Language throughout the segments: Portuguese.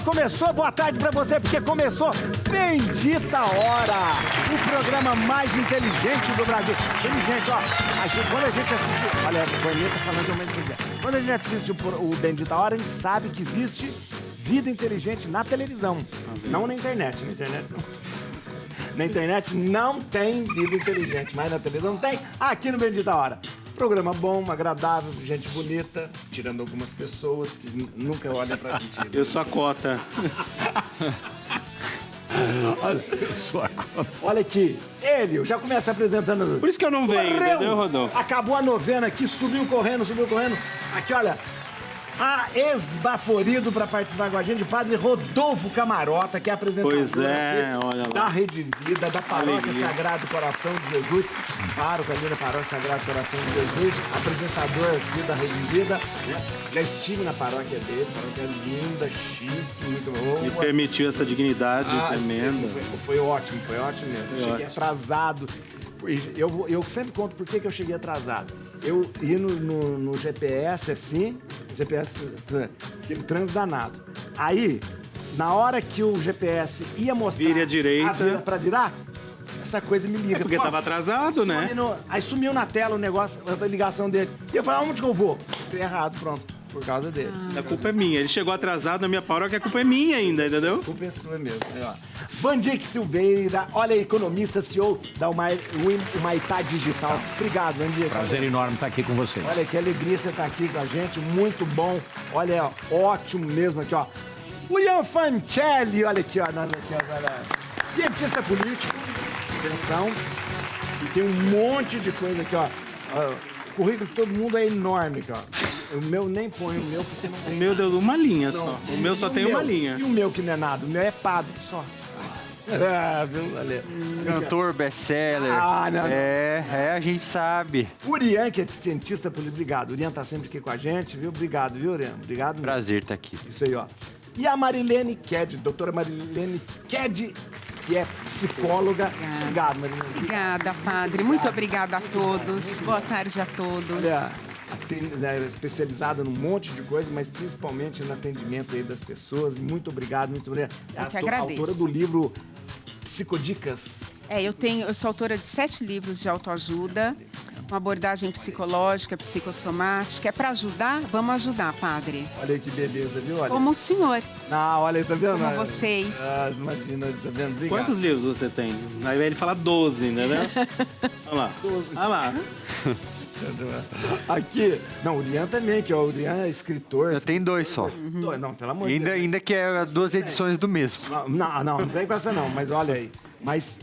Começou, boa tarde pra você, porque começou Bendita Hora, o programa mais inteligente do Brasil. Inteligente, ó, quando a gente assiste, olha, a Bonita falando de uma inteligente. Quando a gente assiste o Bendita Hora, a gente sabe que existe vida inteligente na televisão, não na internet. Na internet não tem vida inteligente, mas na televisão tem, aqui no Bendita Hora. Programa bom, agradável, gente bonita, tirando algumas pessoas que nunca olham pra gente. Eu sou a cota. Olha, eu sou a cota. Olha aqui, ele, eu já começo apresentando. Por isso que eu não venho, entendeu, Rodolfo? Acabou a novena aqui, subiu correndo. Aqui, olha, esbaforido para participar com a gente, o padre Rodolfo Camarota, que é apresentador aqui olha lá. da Rede Vida, da Paróquia Alegria. Sagrado Coração de Jesus. Pároco ali da Paróquia Sagrado Coração de Jesus, apresentador aqui da Rede Vida, né? Já estive na paróquia dele, paróquia linda, chique, muito boa. Me permitiu essa dignidade tremenda. Sim, foi ótimo mesmo. Cheguei ótimo. atrasado. Eu sempre conto por que eu cheguei atrasado. Eu ia no GPS, assim, aquele trânsito danado. Aí, na hora que o GPS ia mostrar Vire à direita. a vira pra virar, essa coisa me liga. Porque tava atrasado, né? Aí sumiu na tela o negócio, a ligação dele. E eu falei, onde que eu vou? Tem errado, pronto. Por causa dele. A culpa é minha. Ele chegou atrasado na minha paróquia, a culpa é minha ainda, entendeu? A culpa é sua mesmo. Vandic Silveira, olha aí, economista, CEO da Humaitá Digital. Obrigado, Vandic. Prazer enorme estar aqui com vocês. Olha que alegria você estar aqui com a gente, muito bom. Olha, ótimo mesmo aqui, ó. O Ian Fancelli, olha aqui, ó. Cientista político, atenção. E tem um monte de coisa aqui, ó. O currículo de todo mundo é enorme aqui, ó. O meu nem põe o meu, porque não tem. O meu deu uma linha só. O meu só tem uma linha. E o meu que não é nada, o meu é padre só. Viu, valeu. Cantor, best-seller. Não. A gente sabe. O Urian, que é cientista político, obrigado. O Urian tá sempre aqui com a gente, viu? Obrigado, viu, Urian? Obrigado. Prazer estar aqui. Isso aí, ó. E a Marilene Ked, doutora Marilene Ked, que é psicóloga. Obrigado, Marilene. Obrigada, padre. Muito obrigada a todos. Boa tarde a todos. Olha, especializada num monte de coisa, mas principalmente no atendimento aí das pessoas. Muito obrigado, muito obrigado. Eu que agradeço. Autora do livro Psicodicas. Eu sou autora de 7 livros de autoajuda, uma abordagem psicológica, psicossomática. É para ajudar? Vamos ajudar, padre. Olha aí que beleza, viu? Olha. Como o senhor. Olha aí, tá vendo? Como vocês. Imagina, tá vendo? Obrigado. Quantos livros você tem? Aí ele fala 12, entendeu? Olha lá. 12. Olha lá. Aqui, não, o Urian também, que ó, o Urian é escritor. Eu tenho 2 só. Não, pelo amor de Deus. Ainda que é 2 edições do mesmo. Não vem com essa não, mas olha aí. Mas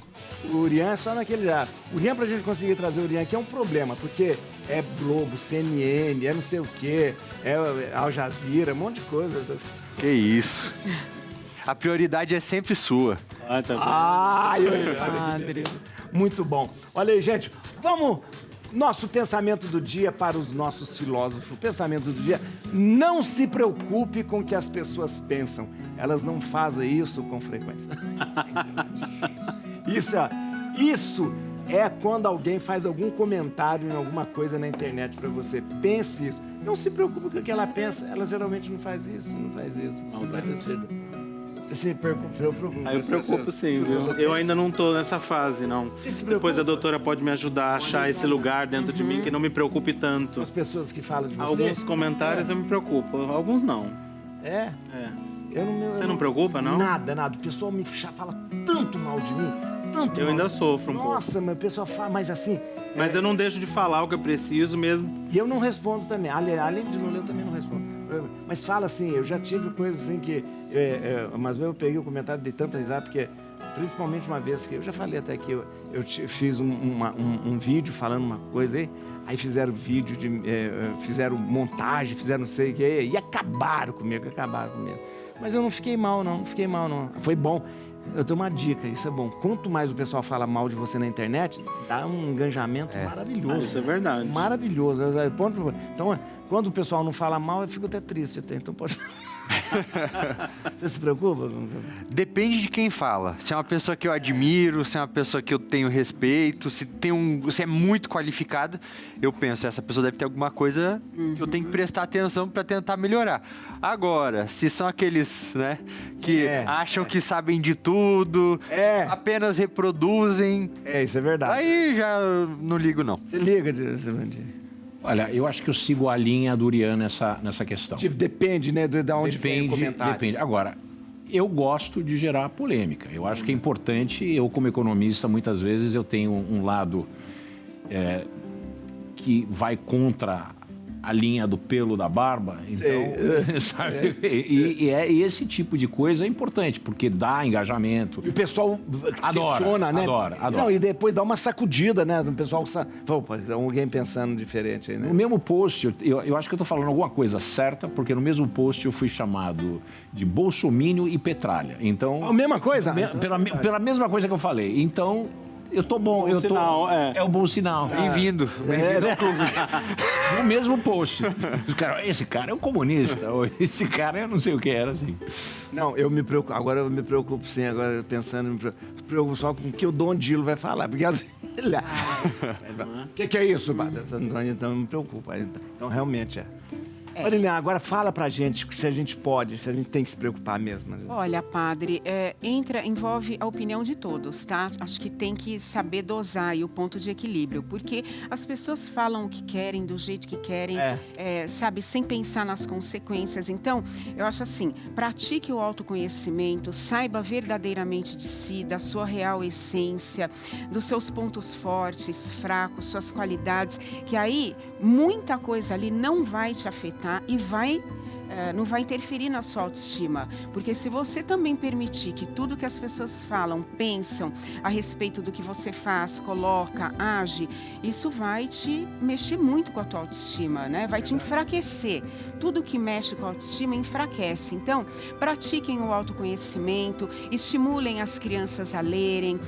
o Urian é só naquele já. O Urian, pra gente conseguir trazer o Urian aqui é um problema, porque é Globo, CNN, é não sei o quê, é Al Jazeera, um monte de coisa. Que isso. A prioridade é sempre sua. Padre. Muito bom. Olha aí, gente, vamos... Nosso pensamento do dia para os nossos filósofos. Pensamento do dia: não se preocupe com o que as pessoas pensam. Elas não fazem isso com frequência. Isso é quando alguém faz algum comentário em alguma coisa na internet para você. Pense isso. Não se preocupe com o que ela pensa. Ela geralmente não faz isso. Não faz isso. Você se preocupa? Eu preocupo sim, viu? Eu ainda não tô nessa fase, não. Você se preocupa? Depois a doutora pode me ajudar a achar esse lugar dentro de mim que não me preocupe tanto. As pessoas que falam de você? Alguns comentários eu me preocupo, alguns não. É? Você não preocupa, não? Nada. O pessoal me fala tanto mal de mim, tanto Eu mal. ainda sofro um pouco. Nossa, mas o pessoal fala, mas assim... Mas eu não deixo de falar o que eu preciso mesmo. E eu não respondo também. Além de não ler, eu também não respondo. Mas fala assim, eu já tive coisas assim que... Mas eu peguei o comentário de tanta risada, porque... Principalmente uma vez que... Eu já falei até que eu fiz um vídeo falando uma coisa aí fizeram vídeo, fizeram montagem, fizeram não sei o que, e acabaram comigo. Mas eu não fiquei mal, não. Foi bom. Eu tenho uma dica, isso é bom. Quanto mais o pessoal fala mal de você na internet, dá um engajamento maravilhoso. Isso é verdade. Maravilhoso. Então, quando o pessoal não fala mal, eu fico até triste. Então, pode... Você se preocupa? Depende de quem fala. Se é uma pessoa que eu admiro, se é uma pessoa que eu tenho respeito, se é muito qualificado, eu penso, essa pessoa deve ter alguma coisa que eu tenho que prestar atenção para tentar melhorar. Agora, se são aqueles, né, que acham que sabem de tudo, apenas reproduzem... Isso é verdade. Aí já não ligo, não. Você liga, Jurandir? Olha, eu acho que eu sigo a linha do Urian nessa questão. Tipo, depende, né, de onde vem o comentário. Depende. Agora, eu gosto de gerar polêmica. Eu acho que é importante, eu como economista, muitas vezes eu tenho um lado que vai contra a linha do pelo da barba, então, sabe? E esse tipo de coisa é importante, porque dá engajamento. E o pessoal questiona, né? Adora. Não, e depois dá uma sacudida, né? O pessoal opa, alguém pensando diferente aí, né? No mesmo post, eu acho que eu estou falando alguma coisa certa, porque no mesmo post eu fui chamado de bolsomínio e petralha. Então, A mesma coisa? pela mesma coisa que eu falei. Então, eu tô bom. Sinal, é um bom sinal. Bem-vindo. Bem-vindo ao clube. No mesmo post. Os caras, esse cara é um comunista, ou esse cara eu não sei o que era, assim. Não, eu me preocupo. Agora eu me preocupo sim, agora pensando, me preocupo só com o que o Dom Dilo vai falar. Porque assim. O que é isso, padre? Então me preocupa. Então realmente é. Olha, Lilian, agora fala pra gente se a gente pode, se a gente tem que se preocupar mesmo. Olha, padre, envolve a opinião de todos, tá? Acho que tem que saber dosar aí o ponto de equilíbrio, porque as pessoas falam o que querem, do jeito que querem, sabe, sem pensar nas consequências. Então, eu acho assim, pratique o autoconhecimento, saiba verdadeiramente de si, da sua real essência, dos seus pontos fortes, fracos, suas qualidades, que aí muita coisa ali não vai te afetar e não vai interferir na sua autoestima. Porque se você também permitir que tudo que as pessoas falam, pensam a respeito do que você faz, coloca, age, isso vai te mexer muito com a tua autoestima, né? Vai te enfraquecer. Tudo que mexe com a autoestima enfraquece. Então, pratiquem o autoconhecimento, estimulem as crianças a lerem.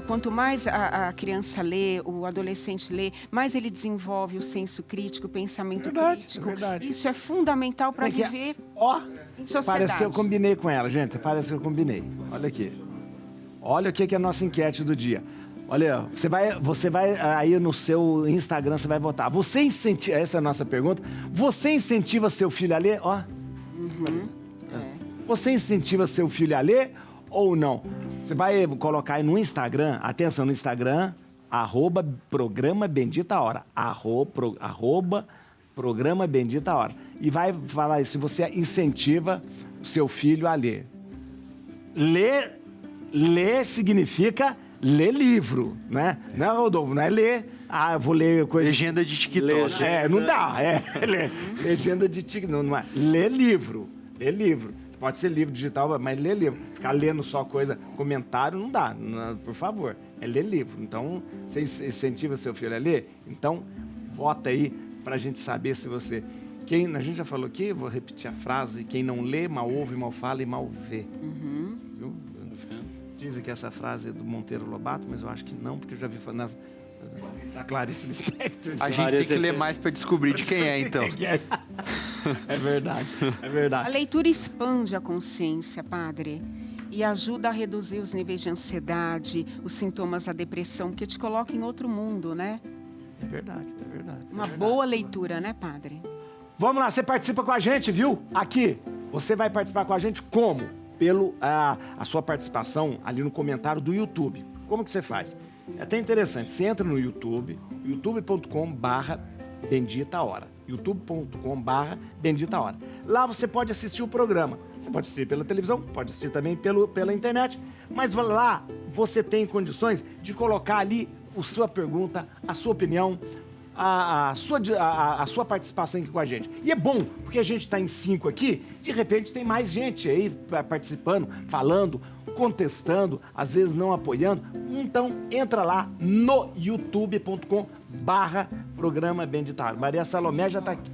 Quanto mais a criança lê, o adolescente lê, mais ele desenvolve o senso crítico, o pensamento crítico. Isso é fundamental para viver em sociedade. Parece que eu combinei com ela, gente. Parece que eu combinei. Olha aqui. Olha o que é a nossa enquete do dia. Olha, você vai aí no seu Instagram, você vai votar. Você incentiva, essa é a nossa pergunta. Você incentiva seu filho a ler? Você incentiva seu filho a ler ou não? Você vai colocar aí no Instagram, atenção no Instagram, @programa Bendita Hora. Programa Bendita Hora. E vai falar isso, se você incentiva o seu filho a ler. Ler significa ler livro, né? Não é, Rodolfo? Não é ler, vou ler coisa... Legenda de TikTok. Não dá, legenda de TikTok, não é. Ler livro. Pode ser livro digital, mas ler livro. Ficar lendo só coisa, comentário, não dá, por favor. É ler livro. Então, você incentiva seu filho a ler? Então, vota aí pra gente saber se você... A gente já falou aqui, vou repetir a frase, quem não lê, mal ouve, mal fala e mal vê. Viu? Dizem que essa frase é do Monteiro Lobato, mas eu acho que não, porque eu já vi falando da Clarice Lispector. A gente tem que ler mais para descobrir de quem é, então. É verdade. A leitura expande a consciência, padre, e ajuda a reduzir os níveis de ansiedade, os sintomas da depressão, porque te coloca em outro mundo, né? É verdade. Uma boa leitura, né, padre? Vamos lá, você participa com a gente, viu? Aqui, você vai participar com a gente como? A sua participação ali no comentário do YouTube. Como que você faz? É até interessante, você entra no YouTube, youtube.com/Bendita Hora. youtube.com/Bendita Hora. Lá você pode assistir o programa. Você pode assistir pela televisão, pode assistir também pela internet, mas lá você tem condições de colocar ali a sua pergunta, a sua opinião, a sua participação aqui com a gente. E é bom, porque a gente está em 5 aqui, de repente tem mais gente aí participando, falando, contestando, às vezes não apoiando. Então, entra lá no youtube.com/Programa Bendita Hora. Maria Salomé já está aqui.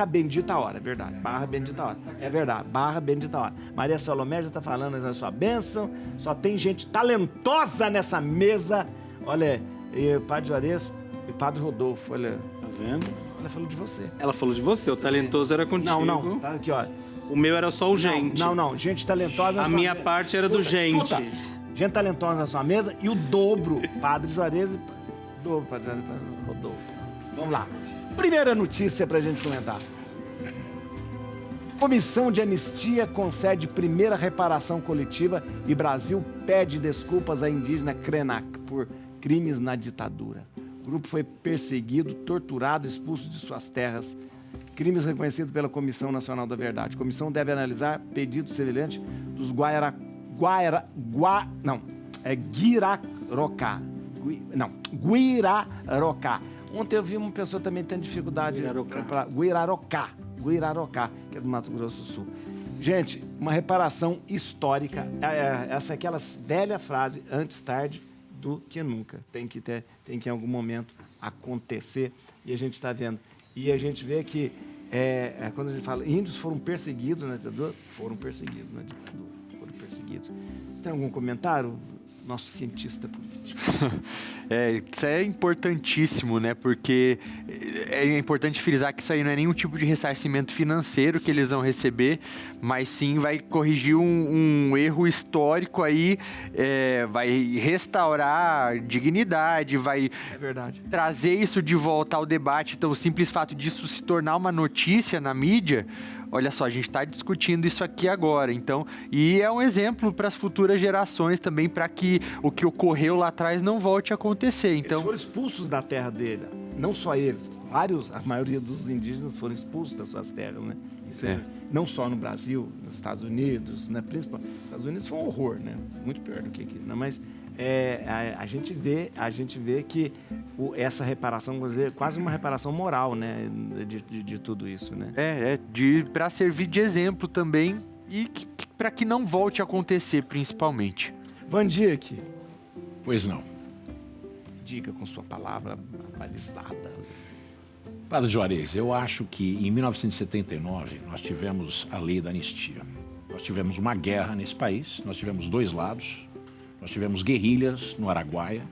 /Bendita Hora, é verdade. /Bendita Hora. É verdade, /Bendita Hora. Maria Salomé já está falando a sua bênção. Só tem gente talentosa nessa mesa. Olha, e o Padre Juarez e o Padre Rodolfo, olha. Tá vendo? Ela falou de você. Ela falou de você, o talentoso era contigo. Não, tá aqui, ó. O meu era só o gente. Não, gente talentosa na A sua minha mesa. parte era do gente. Escuta, gente talentosa na sua mesa e o dobro, Padre Juarez e dobro, Padre Rodolfo. Vamos lá. Primeira notícia pra gente comentar. Comissão de Anistia concede primeira reparação coletiva e Brasil pede desculpas à indígena Krenak por crimes na ditadura. O grupo foi perseguido, torturado, expulso de suas terras. Crimes reconhecidos pela Comissão Nacional da Verdade. A comissão deve analisar pedido semelhante dos Guirarocá. Ontem eu vi uma pessoa também tendo dificuldade para Guirarocá, que é do Mato Grosso do Sul. Gente, uma reparação histórica. Essa é aquela velha frase, antes tarde do que nunca. Tem que em algum momento acontecer. E a gente está vendo. E a gente vê que, quando a gente fala, índios foram perseguidos na ditadura, foram perseguidos. Você tem algum comentário? Nosso cientista político. Isso é importantíssimo, né? Porque é importante frisar que isso aí não é nenhum tipo de ressarcimento financeiro que eles vão receber, mas sim vai corrigir um erro histórico aí, vai restaurar dignidade, vai trazer isso de volta ao debate. Então, o simples fato disso se tornar uma notícia na mídia, olha só, a gente está discutindo isso aqui agora, então, e é um exemplo para as futuras gerações também, para que o que ocorreu lá atrás não volte a acontecer. Então, eles foram expulsos da terra dele, não só eles, a maioria dos indígenas foram expulsos das suas terras, né? Isso não só no Brasil, nos Estados Unidos, né? Principalmente, nos Estados Unidos foi um horror, né? Muito pior do que aqui, né? Mas a gente vê que essa reparação é quase uma reparação moral, né? De tudo isso, né? Para servir de exemplo também e para que não volte a acontecer, principalmente. Vandique. Pois não. Diga com sua palavra balizada. Padre Juarez, eu acho que em 1979 nós tivemos a lei da anistia. Nós tivemos uma guerra nesse país, nós tivemos dois lados, nós tivemos guerrilhas no Araguaia,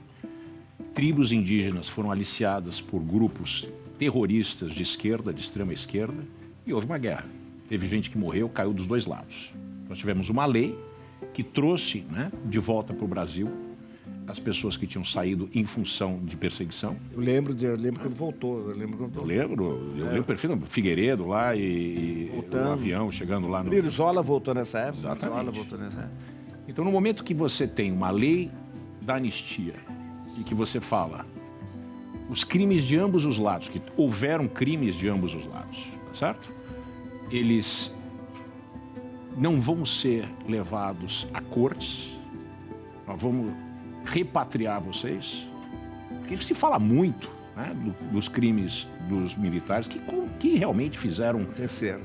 tribos indígenas foram aliciadas por grupos terroristas de esquerda, de extrema esquerda, e houve uma guerra. Teve gente que morreu, caiu dos dois lados. Nós tivemos uma lei que trouxe, né, de volta para o Brasil as pessoas que tinham saído em função de perseguição. Eu lembro quando voltou. Eu lembro perfeitamente. Figueiredo lá e o avião chegando lá no... Brizola voltou nessa época. Exatamente. Então, no momento que você tem uma lei da anistia e que você fala os crimes de ambos os lados, que houveram crimes de ambos os lados, tá certo? Eles não vão ser levados a cortes, nós vamos repatriar vocês, porque se fala muito, né, dos crimes dos militares que realmente fizeram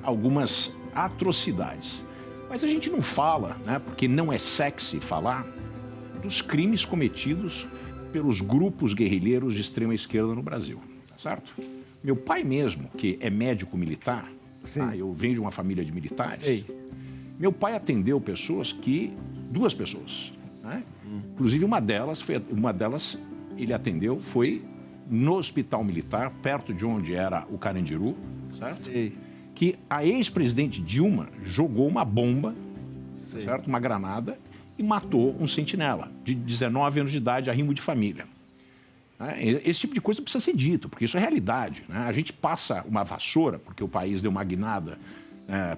algumas atrocidades. Mas a gente não fala, né, porque não é sexy falar, dos crimes cometidos pelos grupos guerrilheiros de extrema esquerda no Brasil, tá certo? Meu pai mesmo, que é médico militar, tá, eu venho de uma família de militares, meu pai atendeu duas pessoas, né? Inclusive uma delas ele atendeu, foi no hospital militar, perto de onde era o Carandiru, certo? Que a ex-presidente Dilma jogou uma bomba, certo? Uma granada, e matou um sentinela de 19 anos de idade, arrimo de família. Esse tipo de coisa precisa ser dito, porque isso é realidade, né? A gente passa uma vassoura, porque o país deu uma guinada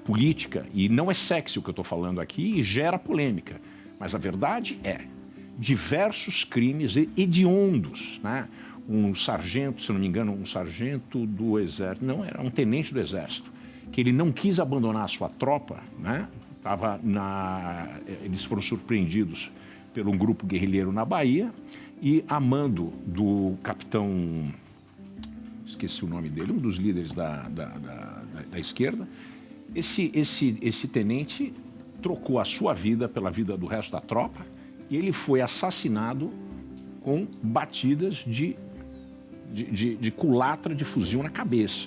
política, e não é sexy o que eu estou falando aqui, e gera polêmica. Mas a verdade é, diversos crimes hediondos, né? Um sargento, se não me engano, um sargento do exército, não, era um tenente do exército, que ele não quis abandonar a sua tropa, né? Eles foram surpreendidos por um grupo guerrilheiro na Bahia, e a mando do capitão, esqueci o nome dele, um dos líderes da esquerda, esse tenente trocou a sua vida pela vida do resto da tropa, e ele foi assassinado com batidas de culatra de fuzil na cabeça.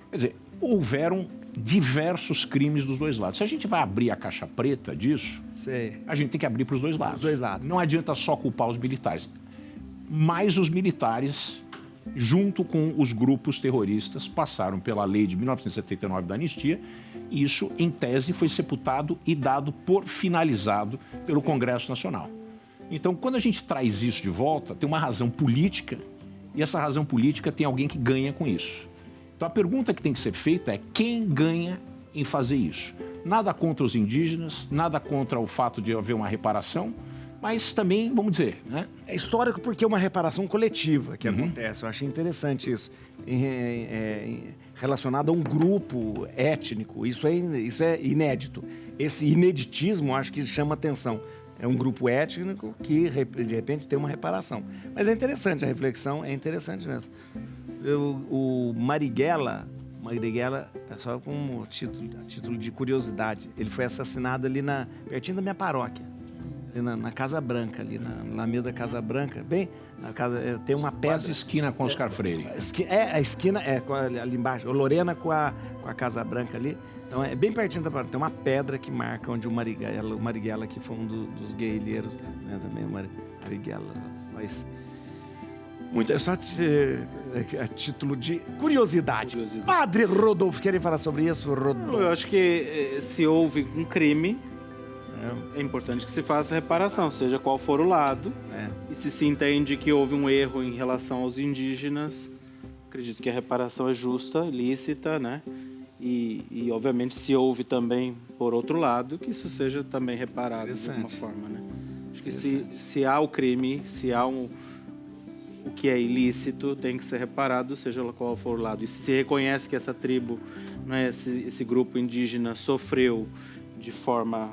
Quer dizer, houveram diversos crimes dos dois lados. Se a gente vai abrir a caixa preta disso, a gente tem que abrir para os dois lados. Não adianta só culpar os militares. Mas os militares junto com os grupos terroristas, passaram pela lei de 1979 da anistia, e isso, em tese, foi sepultado e dado por finalizado pelo Congresso Nacional. Então, quando a gente traz isso de volta, tem uma razão política, e essa razão política tem alguém que ganha com isso. Então, a pergunta que tem que ser feita é quem ganha em fazer isso? Nada contra os indígenas, nada contra o fato de haver uma reparação, mas também, vamos dizer, né? É histórico porque é uma reparação coletiva que acontece. Eu achei interessante isso. Relacionado a um grupo étnico. Isso é inédito. Esse ineditismo, eu acho que chama atenção. É um grupo étnico que, de repente, tem uma reparação. Mas é interessante, a reflexão é interessante mesmo. O Marighella, é só como título de curiosidade, ele foi assassinado ali pertinho da minha paróquia. Na Casa Branca, ali na mesa da Casa Branca, bem, na casa, tem uma pedra. Quase esquina com Oscar Freire. A esquina, ali embaixo, Lorena com a Casa Branca ali. Então é bem pertinho da paróquia. Tem uma pedra que marca onde o Marighella, que foi um dos guerrilheiros, né, também, o Marighella. Mas muito, é só a título de curiosidade. Padre Rodolfo, querem falar sobre isso, Rodolfo? Eu acho que se houve um crime, é importante que se faça reparação, seja qual for o lado. E se entende que houve um erro em relação aos indígenas, acredito que a reparação é justa, lícita, né? E obviamente, se houve também, por outro lado, que isso seja também reparado de alguma forma, né? Acho que se há o crime, se há o que é ilícito, tem que ser reparado, seja qual for o lado. E se reconhece que essa tribo, né, esse grupo indígena sofreu de forma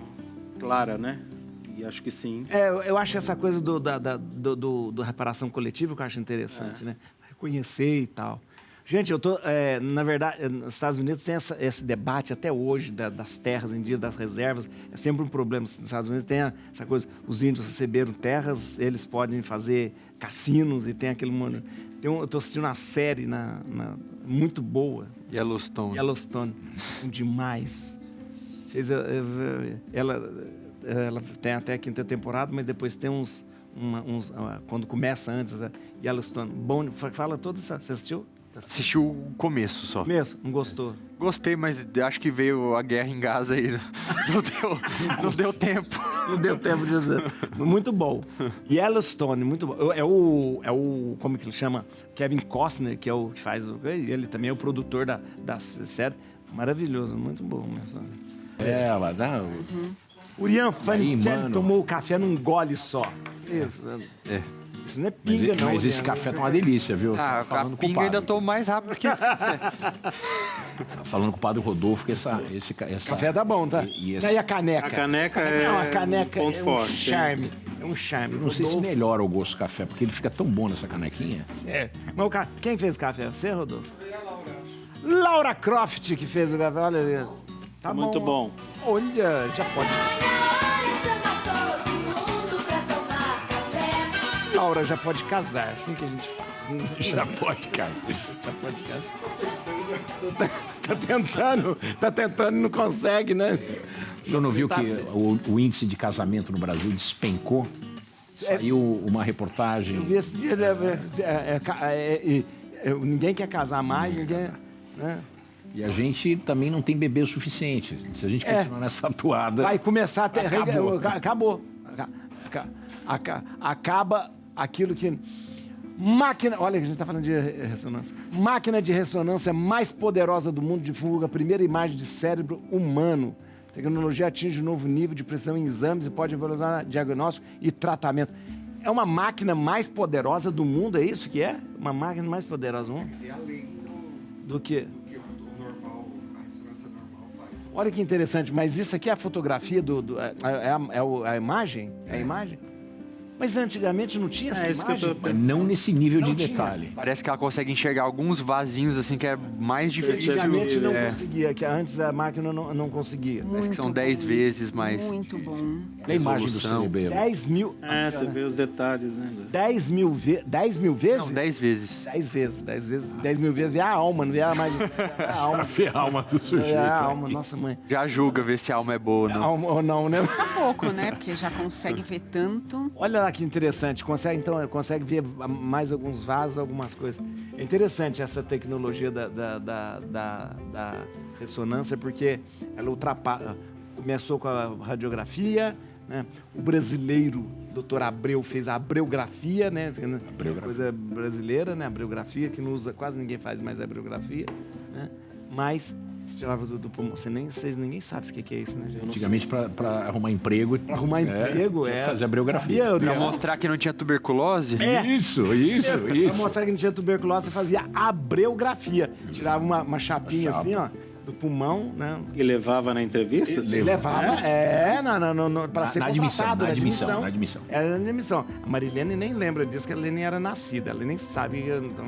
clara, né? E acho que sim. Eu acho essa coisa do reparação coletiva que eu acho interessante, né? Reconhecer e tal. Gente, na verdade, nos Estados Unidos tem esse debate até hoje das terras indígenas, das reservas. É sempre um problema. Nos Estados Unidos tem essa coisa, os índios receberam terras, eles podem fazer cassinos e tem aquele mundo. Eu estou assistindo uma série muito boa. Yellowstone. Demais. Ela tem até a 5ª temporada, mas depois tem uns quando começa antes, Yellowstone. Bom, fala toda essa. Você assistiu? Assisti o começo só. Começo? Não gostou? Gostei, mas acho que veio a guerra em Gaza aí. Não deu tempo. Não deu tempo de dizer. Muito bom. Yellowstone, muito bom. É o como que ele chama? Kevin Costner, que é o que faz. Ele também é o produtor da série. Maravilhoso, muito bom mesmo. Ela dá. Urian Fancelli tomou o café num gole só. Isso. Isso não é pinga, não. Mas esse café tá uma delícia, viu? A pinga ainda tô mais rápido que esse café. Falando com o Padre Rodolfo que essa café tá bom, tá? E a caneca? A caneca é a caneca ponto é um forte. charme. É um charme. Não sei se melhora o gosto do café, porque ele fica tão bom nessa canequinha. Mas quem fez o café? Você, Rodolfo? Laura Croft que fez o café. Olha ali. Tá muito bom. Olha, já pode. Laura já pode casar, assim que a gente fala. Já pode, cara. Já pode casar. Tá tentando, não consegue, né? O senhor não viu que o índice de casamento no Brasil despencou? Saiu uma reportagem. Eu vi esse dia, ninguém quer casar mais, ninguém. Né? E a gente também não tem bebê o suficiente. Se a gente continuar nessa atuada. Vai começar a ter. Acabou. Acaba aquilo que. Máquina. Olha, a gente está falando de ressonância. Máquina de ressonância mais poderosa do mundo divulga a primeira imagem de cérebro humano. A tecnologia atinge um novo nível de precisão em exames e pode evolucionar diagnóstico e tratamento. É uma máquina mais poderosa do mundo, é isso que é? Uma máquina mais poderosa do mundo? É além do que? O normal, a ressonância normal faz. Olha que interessante, mas isso aqui é a fotografia a imagem? É a imagem? Mas antigamente não tinha essa imagem? Mas não nesse nível de detalhe. Parece que ela consegue enxergar alguns vasinhos, assim, que é mais difícil. Antigamente não conseguia, que antes a máquina não conseguia. Parece que são 10 vezes mais. Muito bom. A imagem do cerebelo. 10 mil... você vê os detalhes, né? 10 mil vezes? Não, 10 vezes. 10 vezes. 10 mil vezes. Vê a alma, não vê a mais... A alma. Vê a alma do sujeito. É a alma, nossa mãe. Já julga ver se a alma é boa ou não. Alma ou não, né? Pouco, né? Porque já consegue ver tanto. Olha olha lá que interessante. Consegue ver mais alguns vasos, algumas coisas. É interessante essa tecnologia da ressonância, porque ela começou com a radiografia, né? O brasileiro, Dr. Abreu, fez a abreografia, né? Coisa brasileira, né? Abreografia, que não usa, quase ninguém faz mais abreografia, né? Mas tirava do pulmão. Ninguém sabe o que é isso, né, gente? Antigamente, para arrumar emprego... Para arrumar emprego, tinha que fazer a biografia. Pra mostrar que não tinha tuberculose? Isso. Para mostrar que não tinha tuberculose, você fazia abreografia. Tirava uma chapinha assim, ó, do pulmão, né? E levava na entrevista? Levava, para ser na contratado, admissão. Era na admissão. A Marilene nem lembra disso, que ela nem era nascida, ela nem sabe.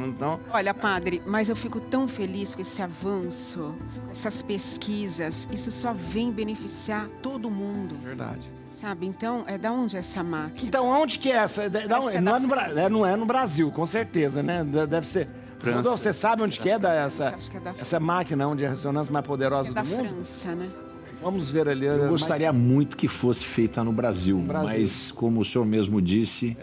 Então, Olha, padre, mas eu fico tão feliz com esse avanço, essas pesquisas. Isso só vem beneficiar todo mundo, verdade. sabe? Então, da onde é essa máquina? Então, onde que é essa? Parece que é da França. Não é no Brasil, com certeza, né? Deve ser. França. Rodolfo, você sabe onde que é Acho que é da essa máquina onde é a ressonância mais poderosa da do mundo? França, né? Vamos ver ali. Eu gostaria muito que fosse feita no Brasil, Brasil. mas como o senhor mesmo disse,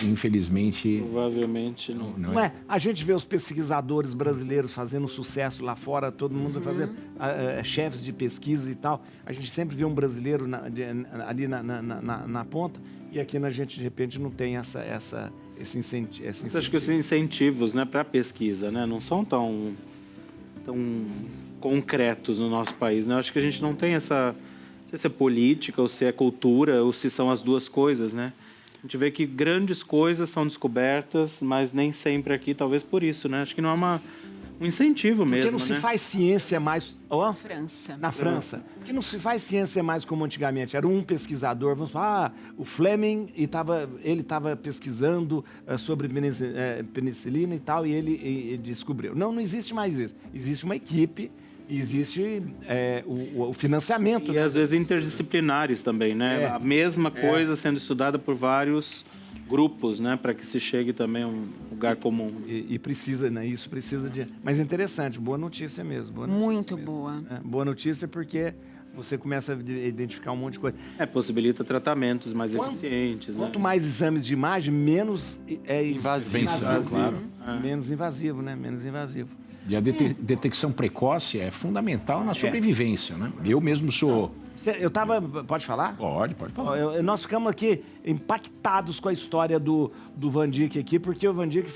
infelizmente... Provavelmente não. Não é? A gente vê os pesquisadores brasileiros fazendo sucesso lá fora, todo mundo fazendo chefes de pesquisa e tal. A gente sempre vê um brasileiro ali na ponta, e aqui a gente, de repente, não tem esse incentivo. Mas acho que os incentivos, né, para pesquisa, né, não são tão concretos no nosso país, né? Acho que a gente não tem essa, não sei se é política ou se é cultura ou se são as duas coisas, né? A gente vê que grandes coisas são descobertas, mas nem sempre aqui, talvez por isso, né? Acho que não há um incentivo mesmo, Porque não se né? faz ciência mais... França. Na França. Porque não se faz ciência mais como antigamente. Era um pesquisador, vamos falar, o Fleming, ele estava pesquisando sobre penicilina e tal, e ele descobriu. Não existe mais isso. Existe uma equipe, existe o financiamento. E às vezes interdisciplinares também, né? A mesma coisa sendo estudada por vários grupos, né? Para que se chegue também a um lugar comum. E precisa, né? Isso precisa de... Mas é interessante, boa notícia mesmo. Boa notícia Muito mesmo. boa. Boa notícia porque você começa a identificar um monte de coisa. Possibilita tratamentos mais eficientes, né? Quanto mais exames de imagem, menos Invasivo. Claro. Menos invasivo, né? Menos invasivo. E a detecção precoce é fundamental na sobrevivência, né? Eu mesmo sou... Pode falar? Pode falar. Nós ficamos aqui impactados com a história do Van Dijk aqui, porque o Van Dijk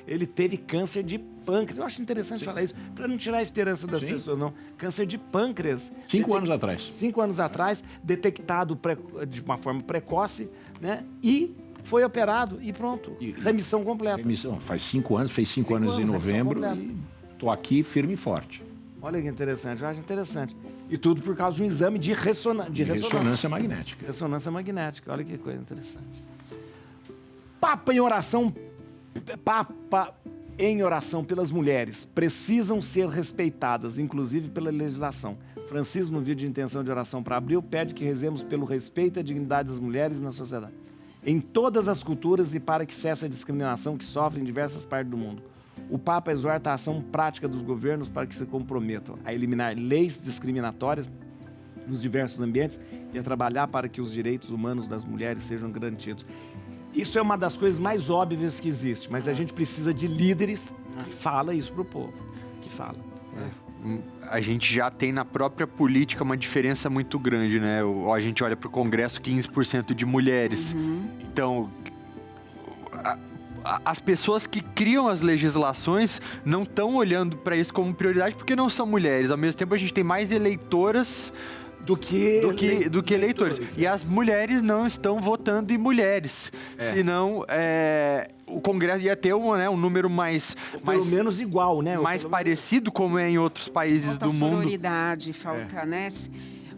ele teve câncer de pâncreas. Eu acho interessante falar isso, para não tirar a esperança das pessoas, não. Câncer de pâncreas. 5 anos atrás. 5 anos atrás, detectado de uma forma precoce, né? E foi operado e pronto. Remissão completa. Remissão. Fez 5 anos em novembro e estou aqui firme e forte. Olha que interessante, eu acho interessante. E tudo por causa de um exame de ressonância magnética. Ressonância magnética, olha que coisa interessante. Papa em oração pelas mulheres precisam ser respeitadas, inclusive pela legislação. Francisco, no vídeo de intenção de oração para abril, pede que rezemos pelo respeito à dignidade das mulheres na sociedade, em todas as culturas, e para que cesse a discriminação que sofre em diversas partes do mundo. O Papa exorta a ação prática dos governos para que se comprometam a eliminar leis discriminatórias nos diversos ambientes e a trabalhar para que os direitos humanos das mulheres sejam garantidos. Isso é uma das coisas mais óbvias que existe, mas a gente precisa de líderes que falam isso para o povo, que falam. A gente já tem na própria política uma diferença muito grande, né? A gente olha para o Congresso, 15% de mulheres. Então, as pessoas que criam as legislações não estão olhando para isso como prioridade porque não são mulheres. Ao mesmo tempo, a gente tem mais eleitoras do que eleitores. E as mulheres não estão votando em mulheres. Senão, o Congresso ia ter um número mais pelo menos igual, né? Mais parecido, como é em outros países do mundo. Sororidade, falta, né?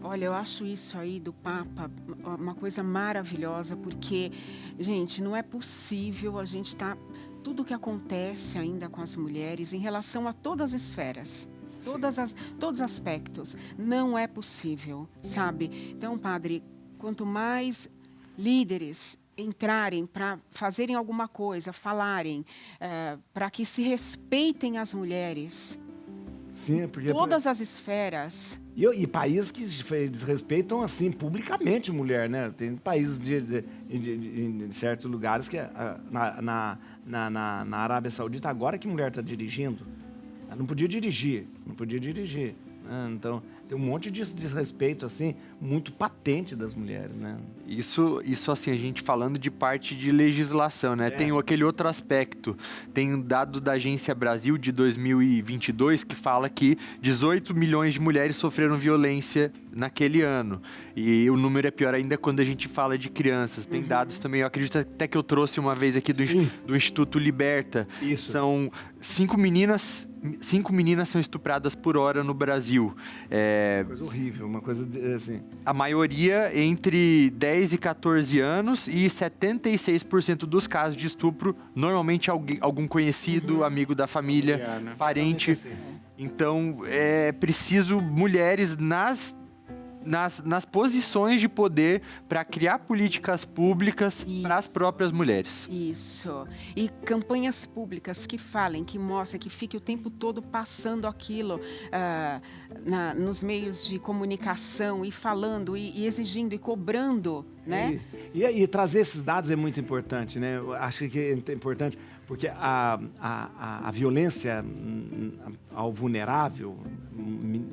Olha, eu acho isso aí do Papa uma coisa maravilhosa, porque, gente, não é possível a gente estar... Tudo que acontece ainda com as mulheres em relação a todas as esferas, todos os aspectos, não é possível, sabe? Então, padre, quanto mais líderes entrarem para fazerem alguma coisa, falarem, para que se respeitem as mulheres, sim, porque todas as esferas... E países que desrespeitam, assim, publicamente mulher, né? Tem países de certos lugares que na Arábia Saudita, agora que mulher está dirigindo, ela não podia dirigir. Né? Então, tem um monte de desrespeito, assim, muito patente das mulheres, né? Isso assim, a gente falando de parte de legislação, né? Tem aquele outro aspecto. Tem um dado da Agência Brasil de 2022 que fala que 18 milhões de mulheres sofreram violência naquele ano. E o número é pior ainda quando a gente fala de crianças. Tem dados também, eu acredito até que eu trouxe uma vez aqui do Instituto Liberta. Isso. São 5 meninas são estupradas por hora no Brasil. Coisa horrível, uma coisa assim... A maioria entre 10 e 14 anos e 76% dos casos de estupro, normalmente algum conhecido, amigo da família, Familiar, né? parente. Então, é preciso mulheres nas posições de poder para criar políticas públicas para as próprias mulheres. Isso. E campanhas públicas que falem, que mostrem, que fique o tempo todo passando aquilo nos meios de comunicação e falando e exigindo e cobrando, né? E trazer esses dados é muito importante, né? Eu acho que é importante porque a violência ao vulnerável,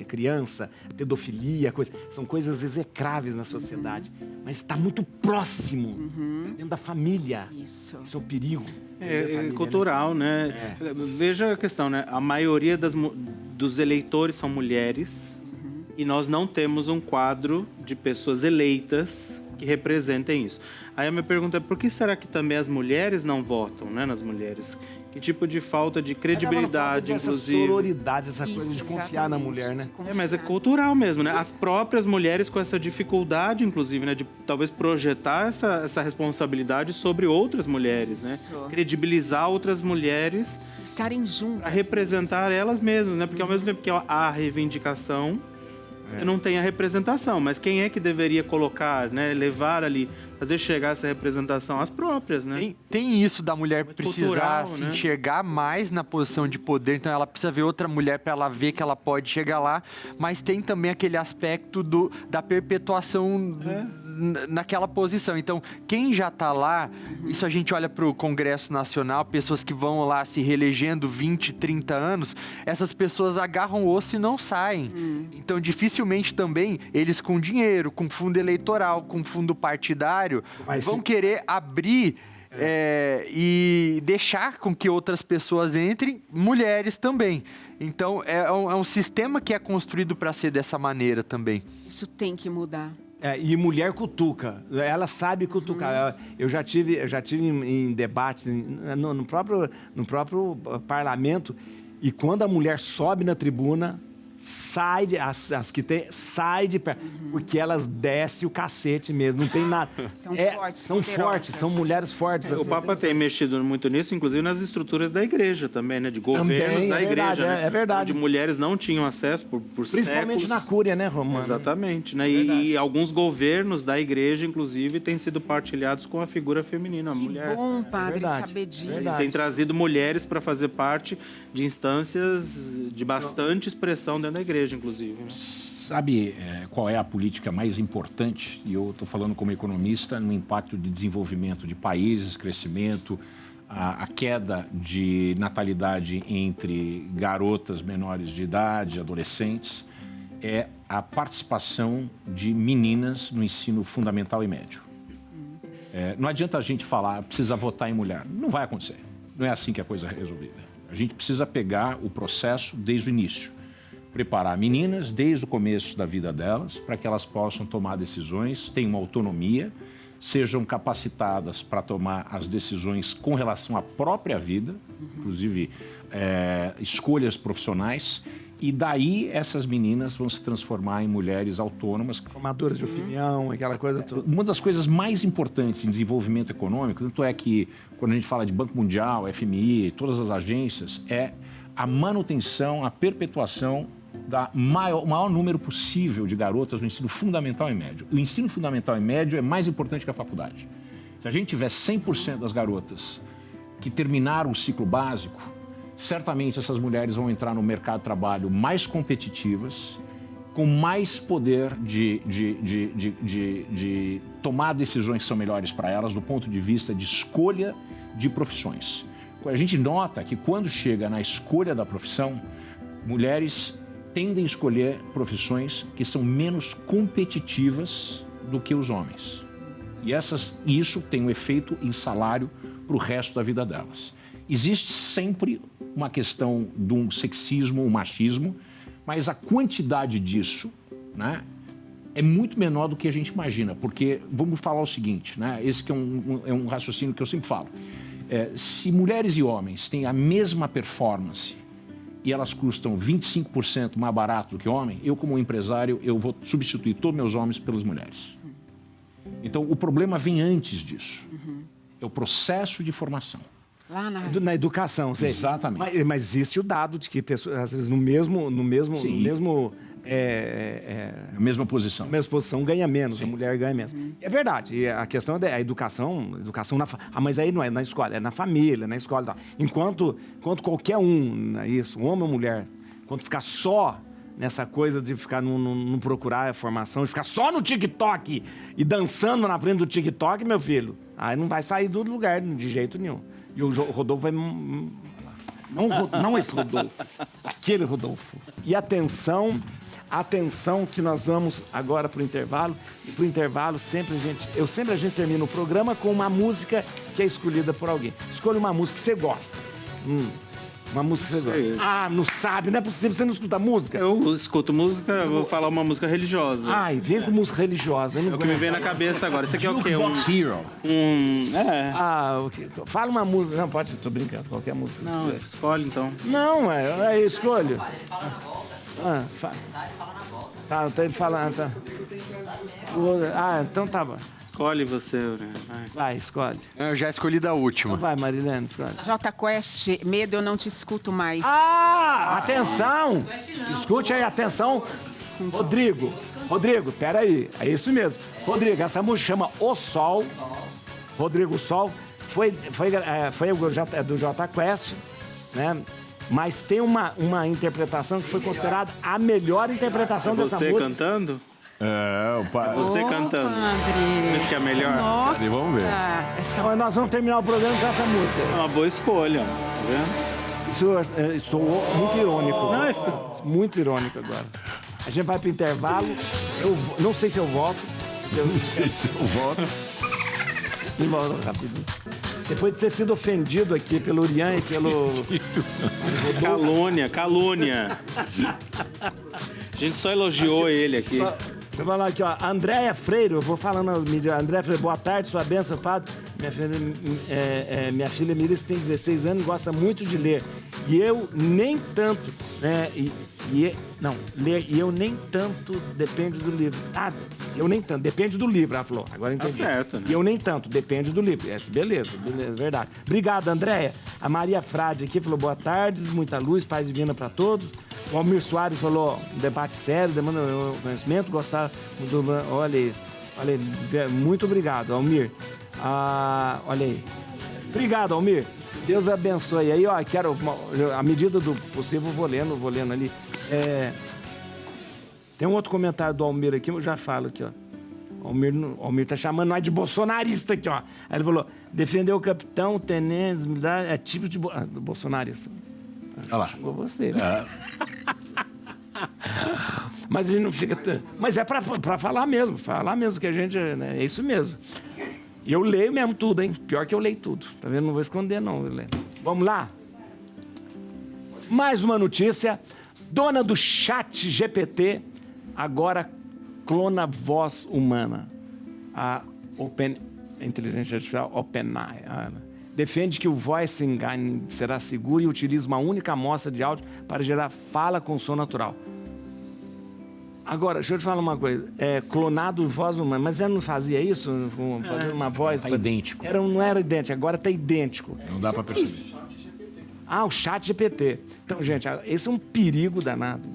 criança, pedofilia, são coisas execráveis na sociedade, mas está muito próximo, dentro da família. Isso. Isso é o perigo. É cultural, né? Veja a questão, né? A maioria dos eleitores são mulheres e nós não temos um quadro de pessoas eleitas que representem isso. Aí a minha pergunta é, por que será que também as mulheres não votam, né, nas mulheres? Que tipo de falta de credibilidade, inclusive? Essa sororidade, essa coisa Isso, de confiar na exatamente, mulher, né? Mas é cultural mesmo, né? As próprias mulheres com essa dificuldade, inclusive, né? De talvez projetar essa responsabilidade sobre outras mulheres, né? Isso. Credibilizar outras mulheres Estarem juntas. para representar elas mesmas, né? Porque ao mesmo tempo que há a reivindicação, você não tem a representação. Mas quem é que deveria colocar, né? Levar ali, fazer chegar essa representação às próprias, né? Tem isso da mulher Muito precisar cultural, se né? enxergar mais na posição de poder, então ela precisa ver outra mulher para ela ver que ela pode chegar lá, mas tem também aquele aspecto da perpetuação naquela posição. Então, quem já está lá, isso a gente olha para o Congresso Nacional, pessoas que vão lá se reelegendo 20, 30 anos, essas pessoas agarram o osso e não saem. Então, dificilmente também, eles com dinheiro, com fundo eleitoral, com fundo partidário, vão querer abrir e deixar com que outras pessoas entrem, mulheres também. Então, é um sistema que é construído para ser dessa maneira também. Isso tem que mudar. E mulher cutuca, ela sabe cutucar. Eu já tive em debates no próprio parlamento, e quando a mulher sobe na tribuna, as que tem, sai de perto, porque elas descem o cacete mesmo, não tem nada. São fortes, são fortes, são mulheres fortes. O Papa tem mexido muito nisso, inclusive nas estruturas da igreja também, né? De governos Também, da igreja, verdade, né? é verdade. Onde mulheres não tinham acesso por Principalmente séculos. na cúria, né, Romano? Exatamente, né? E alguns governos da igreja, inclusive, têm sido partilhados com a figura feminina, a mulher. Que bom, padre, verdade, saber disso. verdade. Tem trazido mulheres para fazer parte de instâncias de bastante expressão dentro da igreja, inclusive. Né? Sabe qual é a política mais importante? E eu estou falando como economista no impacto de desenvolvimento de países, crescimento, a queda de natalidade entre garotas menores de idade, adolescentes, é a participação de meninas no ensino fundamental e médio. Não adianta a gente falar, precisa votar em mulher. Não vai acontecer. Não é assim que a coisa é resolvida. A gente precisa pegar o processo desde o início. Preparar meninas desde o começo da vida delas para que elas possam tomar decisões, tenham uma autonomia, sejam capacitadas para tomar as decisões com relação à própria vida, inclusive escolhas profissionais, e daí essas meninas vão se transformar em mulheres autônomas. Formadoras de opinião, aquela coisa toda. Uma das coisas mais importantes em desenvolvimento econômico, tanto é que quando a gente fala de Banco Mundial, FMI, todas as agências, é a manutenção, a perpetuação do maior número possível de garotas no ensino fundamental e médio. O ensino fundamental e médio é mais importante que a faculdade. Se a gente tiver 100% das garotas que terminaram o ciclo básico, certamente essas mulheres vão entrar no mercado de trabalho mais competitivas com mais poder de tomar decisões que são melhores para elas do ponto de vista de escolha de profissões. A gente nota que quando chega na escolha da profissão, mulheres tendem a escolher profissões que são menos competitivas do que os homens. E isso tem um efeito em salário para o resto da vida delas. Existe sempre uma questão de um sexismo, um machismo, mas a quantidade disso, né, é muito menor do que a gente imagina, porque vamos falar o seguinte, né, esse que é um raciocínio que eu sempre falo. Se mulheres e homens têm a mesma performance e elas custam 25% mais barato do que homem, eu como empresário, eu vou substituir todos meus homens pelas mulheres. Então, o problema vem antes disso. É o processo de formação. Lá Na educação, sei. Exatamente. Mas existe o dado de que pessoas, às vezes, na mesma posição. Na mesma posição ganha menos, a mulher ganha menos. É verdade. E a questão é a educação mas aí não é na escola, é na família, na escola e tal. Enquanto qualquer isso, homem ou mulher, quando ficar só nessa coisa de ficar não procurar a formação, de ficar só no TikTok e dançando na frente do TikTok, meu filho, aí não vai sair do lugar de jeito nenhum. E o Rodolfo vai... Não esse Rodolfo, aquele Rodolfo. E atenção que nós vamos agora para o intervalo. E para o intervalo, a gente termina o programa com uma música que é escolhida por alguém. Escolha uma música que você gosta. Uma música que você gosta. Ah, não sabe, não é possível, você não escuta música? Eu escuto música, eu vou falar uma música religiosa. Ai, vem com música religiosa. É o que me vem na cabeça agora. Isso aqui é o quê? Hero. Fala uma música. Não, pode, tô brincando, qualquer música. Não, escolhe então. Não, eu escolho. Fala na volta. Tá, então ele fala. Tá. Então tá bom. Escolhe você, Vai, escolhe. Eu já escolhi da última. Vai, Marilene, escolhe. Jota Quest, Medo, eu não te escuto mais. Atenção! Escute aí, atenção. Rodrigo, peraí. É isso mesmo. Rodrigo, essa música chama O Sol. Rodrigo Sol. Foi do Jota Quest, né? Mas tem uma interpretação que foi considerada a melhor interpretação dessa música. Você cantando? Você cantando. André. Isso que é melhor? Nossa. Vamos ver. Então, nós vamos terminar o programa com essa música. É uma boa escolha, tá vendo? Isso sou muito irônico. Muito irônico agora. A gente vai pro intervalo. Eu não sei se eu volto. E volto rapidinho. Depois de ter sido ofendido aqui pelo Urian e pelo... Calúnia. A gente só elogiou ele aqui. Vou falar aqui, ó. Andréia Freire, eu vou falando. Andréia Freire, boa tarde, sua bênção, padre. Minha filha Mirice tem 16 anos e gosta muito de ler. E eu nem tanto, né? E eu nem tanto, depende do livro. Eu nem tanto, depende do livro, ela falou. Agora entendi. Tá certo, né? E eu nem tanto, depende do livro. Beleza, verdade. Obrigado, Andréia. A Maria Frade aqui falou, boa tarde, muita luz, paz divina para todos. O Almir Soares falou, um debate sério, demanda conhecimento, gostar do... Olha aí, muito obrigado, Almir. Olha aí. Obrigado, Almir. Deus abençoe. Aí, ó, quero, à medida do possível, vou lendo ali. Tem um outro comentário do Almir aqui, eu já falo aqui, ó. O Almir tá chamando nós de bolsonarista aqui, ó. Aí ele falou, defender o capitão, o tenente, militar, é tipo de do bolsonarista. Olha lá. Chegou você. Mas a gente não fica... Mas é pra falar mesmo que a gente... Né, é isso mesmo. E eu leio mesmo tudo, hein? Pior que eu leio tudo. Tá vendo? Não vou esconder, não. Vamos lá? Mais uma notícia. Dona do Chat GPT agora clona voz humana. A inteligência artificial OpenAI defende que o voice engine será seguro e utiliza uma única amostra de áudio para gerar fala com som natural. Agora, deixa eu te falar uma coisa. Clonado voz humana, mas já não fazia isso? Fazendo uma voz... Tá idêntico. Não era idêntico, agora está idêntico. Não dá para perceber. O Chat GPT. Então, gente, esse é um perigo danado.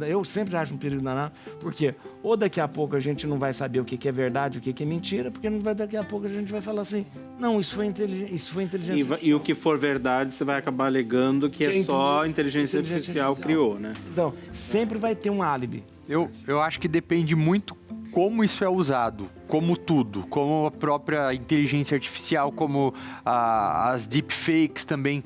Eu sempre acho um perigo danado, porque ou daqui a pouco a gente não vai saber o que é verdade, o que é mentira, porque daqui a pouco a gente vai falar assim, não, isso foi inteligência e o que for verdade, você vai acabar alegando que é só a inteligência artificial criou, né? Então, sempre vai ter um álibi. Eu acho que depende muito como isso é usado, como tudo, como a própria inteligência artificial, como as deepfakes também.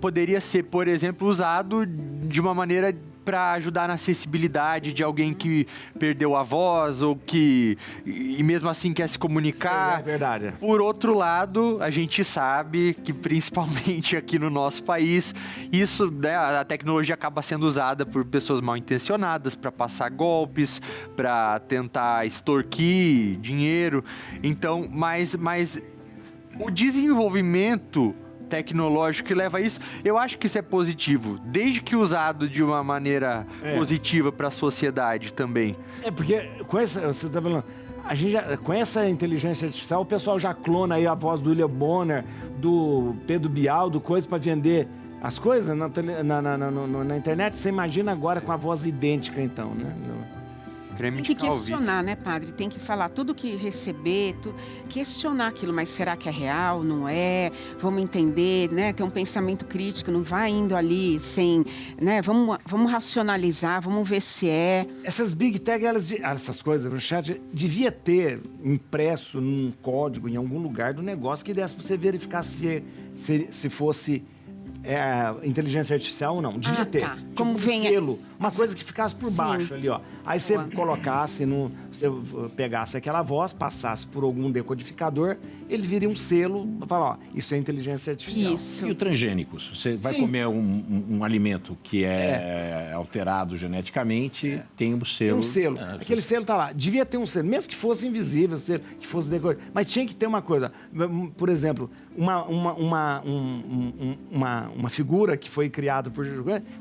Poderia ser, por exemplo, usado de uma maneira para ajudar na acessibilidade de alguém que perdeu a voz ou que e mesmo assim quer se comunicar. Sim, é verdade. Por outro lado, a gente sabe que principalmente aqui no nosso país, isso, né, a tecnologia acaba sendo usada por pessoas mal intencionadas para passar golpes, para tentar extorquir dinheiro. Então, mas o desenvolvimento tecnológico que leva a isso, eu acho que isso é positivo, desde que usado de uma maneira positiva para a sociedade também. É porque com essa, você tá falando, a gente com essa inteligência artificial, o pessoal já clona aí a voz do William Bonner, do Pedro Bial, do coisa para vender as coisas na internet. Você imagina agora com a voz idêntica, então, né? Tem que questionar, né, padre? Tem que falar tudo que receber, questionar aquilo, mas será que é real? Não é? Vamos entender, né? Ter um pensamento crítico, não vai indo ali sem, né? Vamos racionalizar, vamos ver se é. Essas Big Tech, essas coisas, o chat devia ter impresso num código em algum lugar do negócio que desse para você verificar se fosse inteligência artificial ou não. Devia ter. Tá. Tipo Como um vem selo, uma coisa que ficasse por baixo ali, ó. Aí você colocasse, você pegasse aquela voz, passasse por algum decodificador, ele viria um selo para falar, ó, isso é inteligência artificial. Isso. E o transgênicos? Você vai comer um alimento que é alterado geneticamente, tem um selo. Tem um selo. Aquele selo tá lá. Devia ter um selo, mesmo que fosse invisível, selo, que fosse decorado. Mas tinha que ter uma coisa. Por exemplo, uma figura que foi criada por...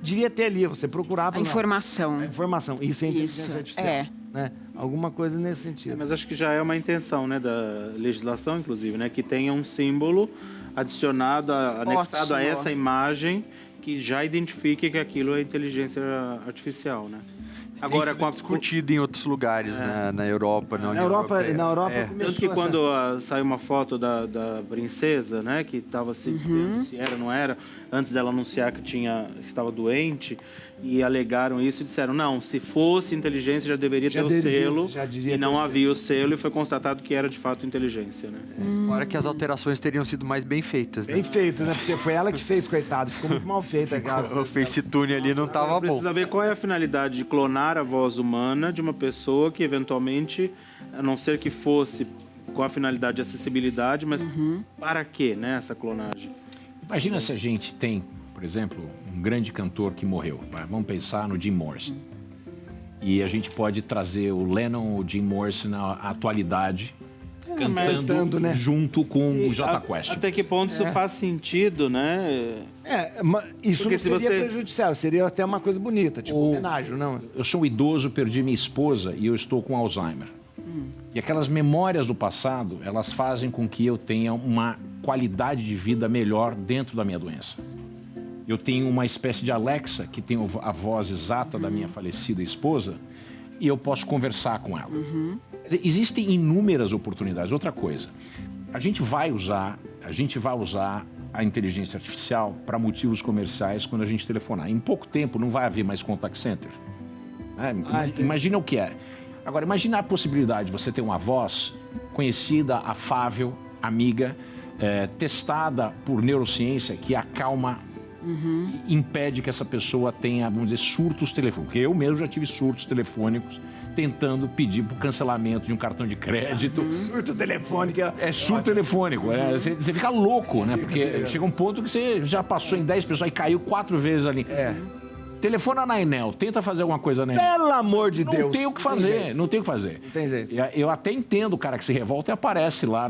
Devia ter ali, você procurava... A informação. A informação. Isso é inteligência artificial. Né? Alguma coisa nesse sentido. Mas acho que já é uma intenção, né, da legislação, inclusive, né, que tenha um símbolo adicionado, anexado a essa imagem que já identifique que aquilo é inteligência artificial, né? Agora, com discutido em outros lugares, na Europa, na União Europeia. Na Europa Tanto que quando saiu uma foto da princesa, né, que estava se dizendo se era ou não era, antes dela anunciar que estava doente, e alegaram isso e disseram, não, se fosse inteligência já deveria ter o selo, e não havia o selo, e foi constatado que era de fato inteligência, né? Fora que as alterações teriam sido mais bem feitas, né? Bem feitas, né? Porque foi ela que fez, coitado, ficou muito mal feita. O FaceTune ali não estava bom. Precisa ver qual é a finalidade de clonar a voz humana de uma pessoa que eventualmente, a não ser que fosse com a finalidade de acessibilidade, mas para quê, né, essa clonagem? Imagina se a gente tem, por exemplo, um grande cantor que morreu. Vamos pensar no Jim Morrison. E a gente pode trazer o Lennon ou o Jim Morrison na atualidade, cantando, né, junto com o Jota Quest. Até que ponto isso faz sentido, né? Isso porque não seria prejudicial, seria até uma coisa bonita, tipo homenagem, não? Eu sou um idoso, perdi minha esposa e eu estou com Alzheimer. E aquelas memórias do passado, elas fazem com que eu tenha uma qualidade de vida melhor dentro da minha doença. Eu tenho uma espécie de Alexa, que tem a voz exata da minha falecida esposa, e eu posso conversar com ela. Existem inúmeras oportunidades. Outra coisa, a gente vai usar a inteligência artificial para motivos comerciais quando a gente telefonar. Em pouco tempo não vai haver mais contact center. Imagina o que é. Agora, imagina a possibilidade de você ter uma voz conhecida, afável, amiga, testada por neurociência, que acalma, impede que essa pessoa tenha, vamos dizer, surtos telefônicos. Porque eu mesmo já tive surtos telefônicos tentando pedir por cancelamento de um cartão de crédito. Surto telefônico. É surto telefônico. Você fica louco, né? Porque chega um ponto que você já passou em 10 pessoas e caiu 4 vezes ali. Telefona na Enel, tenta fazer alguma coisa na Enel. Pelo amor de Deus. Não tem o que fazer, não tem o que fazer. Não tem jeito. Eu até entendo o cara que se revolta e aparece lá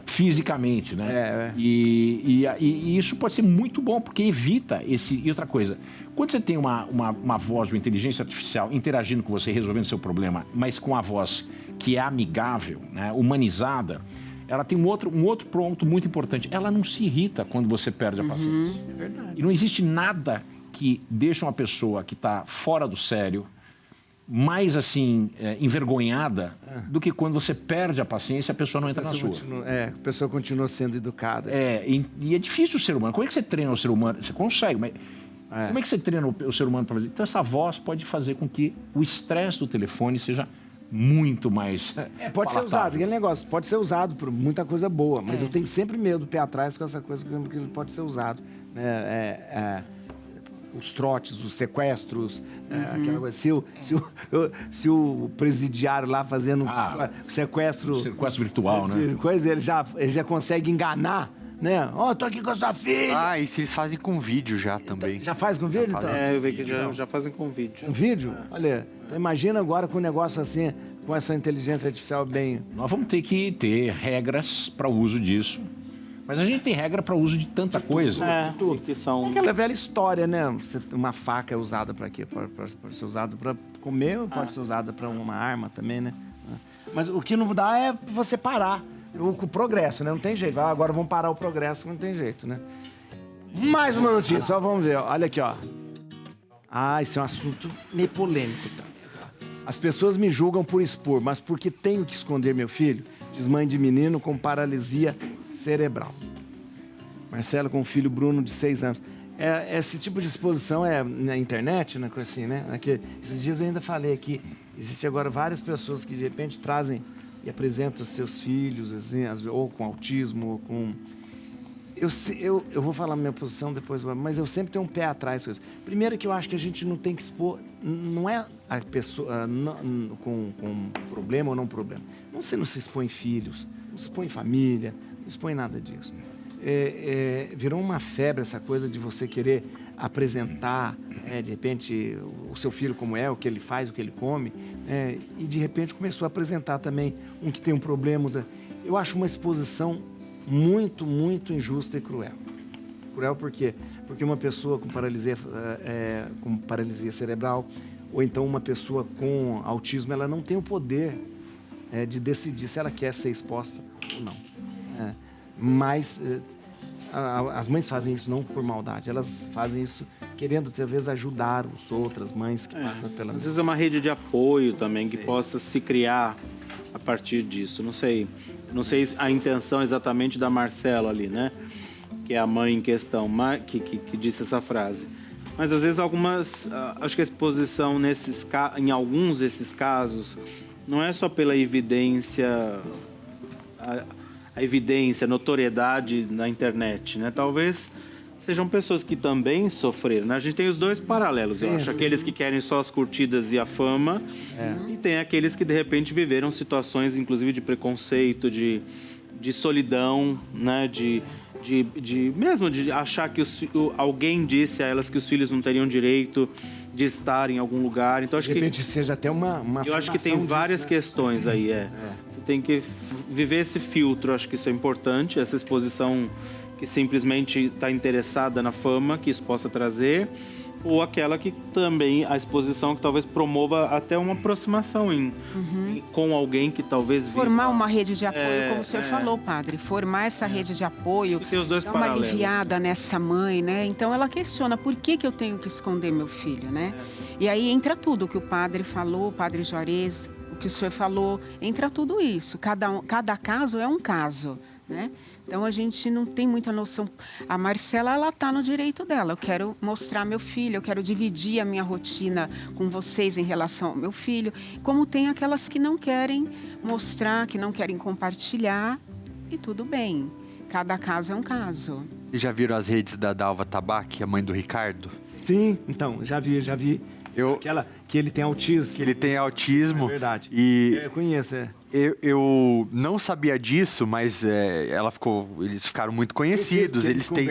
fisicamente, né? E isso pode ser muito bom, porque evita esse... E outra coisa, quando você tem uma voz de uma inteligência artificial interagindo com você, resolvendo seu problema, mas com a voz que é amigável, né, humanizada, ela tem um outro ponto muito importante. Ela não se irrita quando você perde a paciência. É verdade. E não existe nada que deixa uma pessoa que está fora do sério mais, assim, envergonhada do que quando você perde a paciência e a pessoa não entra na sua. A pessoa continua sendo educada. E é difícil o ser humano. Como é que você treina o ser humano? Você consegue, mas Como é que você treina o ser humano para fazer? Então, essa voz pode fazer com que o estresse do telefone seja muito mais Pode ser usado, aquele negócio, pode ser usado por muita coisa boa, mas eu tenho sempre medo do pé atrás com essa coisa que ele pode ser usado. Os trotes, os sequestros, aquela coisa. Se o presidiário lá fazendo sequestro virtual, né? Coisa, ele já consegue enganar, né? Tô aqui com a sua filha. E se eles fazem com vídeo já também. Já faz com vídeo, então? Eu vi que já fazem com vídeo. Um vídeo? Olha, então imagina agora com um negócio assim, com essa inteligência artificial bem... Nós vamos ter que ter regras para o uso disso. Mas a gente tem regra para o uso de tanta coisa. Que são... É aquela velha história, né? Uma faca é usada para quê? Pode ser usada para comer ou pode ser usada para uma arma também, né? Mas o que não dá é você parar o progresso, né? Não tem jeito. Agora vamos parar o progresso, não tem jeito, né? Mais uma notícia, vamos ver. Olha aqui, ó. Esse é um assunto meio polêmico, tá? As pessoas me julgam por expor, mas porque tenho que esconder meu filho? Diz mãe de menino com paralisia cerebral. Marcela com o filho Bruno, de 6 anos. Esse tipo de exposição é na internet, né? Assim, né? Esses dias eu ainda falei aqui, existem agora várias pessoas que de repente trazem e apresentam seus filhos, assim, ou com autismo, ou com... Eu vou falar a minha posição depois, mas eu sempre tenho um pé atrás com isso. Primeiro que eu acho que a gente não tem que expor, não é a pessoa com problema ou não problema. Você não se expõe filhos, não se expõe família, não se expõe nada disso. Virou uma febre essa coisa de você querer apresentar, de repente, o seu filho como é, o que ele faz, o que ele come, e de repente começou a apresentar também um que tem um problema. Eu acho uma exposição muito, muito injusta e cruel. Cruel por quê? Porque uma pessoa com paralisia cerebral, ou então uma pessoa com autismo, ela não tem o poder de decidir se ela quer ser exposta ou não. Mas as mães fazem isso não por maldade, elas fazem isso querendo talvez ajudar outras mães que passam pela... Às vezes é uma rede de apoio também que possa se criar a partir disso. Não sei a intenção exatamente da Marcela ali, né? Que é a mãe em questão, que disse essa frase. Mas às vezes acho que a exposição em alguns desses casos não é só pela evidência, a evidência, a notoriedade na internet, né? Talvez sejam pessoas que também sofreram, né? A gente tem os dois paralelos, eu acho. Aqueles que querem só as curtidas e a fama, e tem aqueles que, de repente, viveram situações, inclusive, de preconceito, de solidão, né? Mesmo de achar que alguém disse a elas que os filhos não teriam direito de estar em algum lugar. Então, de repente seja até uma eu acho que tem várias questões aí, Você tem que viver esse filtro, acho que isso é importante, essa exposição que simplesmente está interessada na fama que isso possa trazer, ou aquela que também, a exposição que talvez promova até uma aproximação com alguém que talvez viva. Formar uma rede de apoio, como o senhor falou, padre. Formar essa rede de apoio, tem os dois dar uma aliviada nessa mãe, né? Então ela questiona, por que eu tenho que esconder meu filho, né? E aí entra tudo o que o padre falou, o padre Juarez, o que o senhor falou, entra tudo isso. Cada caso é um caso, né? Então a gente não tem muita noção. A Marcela, ela está no direito dela. Eu quero mostrar meu filho, eu quero dividir a minha rotina com vocês em relação ao meu filho. Como tem aquelas que não querem mostrar, que não querem compartilhar, e tudo bem. Cada caso é um caso. Vocês já viram as redes da Dalva Tabac, a mãe do Ricardo? Sim, então, já vi. Que ele tem autismo. Que ele tem autismo. É verdade. E eu conheço, Eu não sabia disso, mas eles ficaram muito conhecidos. Eles têm